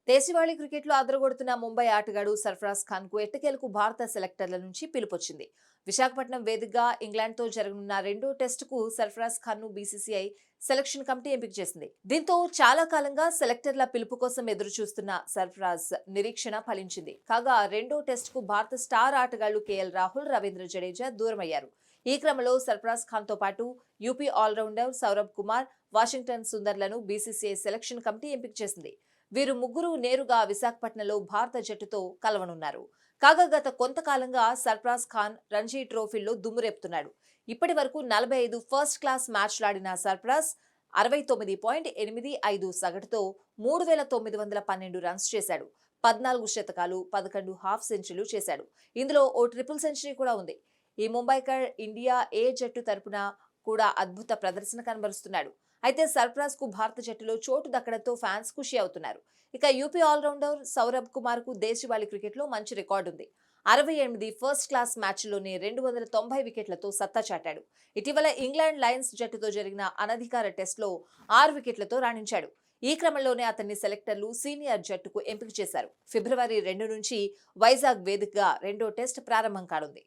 దేశవాళీ క్రికెట్లో అదరగొడుతున్న ముంబై ఆటగాడు సర్ఫరాజ్ ఖాన్ కు ఎట్టకేలకు భారత సెలెక్టర్ల నుంచి పిలుపొచ్చింది. విశాఖపట్నం వేదికగా ఇంగ్లాండ్తో జరగనున్న రెండో టెస్టుకు సర్ఫరాజ్ ఖాన్ ను బీసీసీఐ సెలక్షన్ కమిటీ ఎంపిక చేసింది. దీంతో చాలా కాలంగా సెలెక్టర్ల పిలుపు కోసం ఎదురు చూస్తున్న సర్ఫరాజ్ నిరీక్షణ ఫలించింది. కాగా రెండో టెస్టుకు భారత స్టార్ ఆటగాళ్లు కేఎల్ రాహుల్, రవీంద్ర జడేజా దూరమయ్యారు. ఈ క్రమంలో సర్ఫరాజ్ ఖాన్ తో పాటు యూపీ ఆల్రౌండర్ సౌరభ్ కుమార్, వాషింగ్టన్ సుందర్లను బీసీసీఐ సెలక్షన్ కమిటీ ఎంపిక చేసింది. వీరు ముగ్గురు నేరుగా విశాఖపట్నంలో భారత జట్టుతో కలవనున్నారు. కాగా గత కొంతకాలంగా సర్ఫరాజ్ ఖాన్ రంజీ ట్రోఫీల్లో దుమ్మురేపుతున్నాడు. ఇప్పటి వరకు 45 ఫస్ట్ క్లాస్ మ్యాచ్లాడిన సర్ఫరాజ్ 69.85 సగటుతో 3912 రన్స్ చేశాడు. 14 శతకాలు, 11 హాఫ్ సెంచరీలు చేశాడు. ఇందులో ఓ ట్రిపుల్ సెంచరీ కూడా ఉంది. ఈ ముంబైకర్ ఇండియా ఏ జట్టు తరపున కూడా అద్భుత ప్రదర్శన కనబరుస్తున్నాడు. అయితే సర్ఫరాజ్ కు భారత జట్టులో చోటు దక్కడంతో ఫ్యాన్స్ ఖుషి అవుతున్నారు. ఇక యూపీ ఆల్రౌండర్ సౌరభ్ కుమార్ కు దేశవాళీ క్రికెట్లో మంచి రికార్డు ఉంది. 68 ఫస్ట్ క్లాస్ మ్యాచ్ల్లోనే 290 వికెట్లతో సత్తా చాటాడు. ఇటీవల ఇంగ్లాండ్ లయన్స్ జట్టుతో జరిగిన అనధికార టెస్ట్లో 6 వికెట్లతో రాణించాడు. ఈ క్రమంలోనే అతన్ని సెలెక్టర్లు సీనియర్ జట్టుకు ఎంపిక చేశారు. ఫిబ్రవరి 2 నుంచి వైజాగ్ వేదికగా రెండో టెస్ట్ ప్రారంభం కానుంది.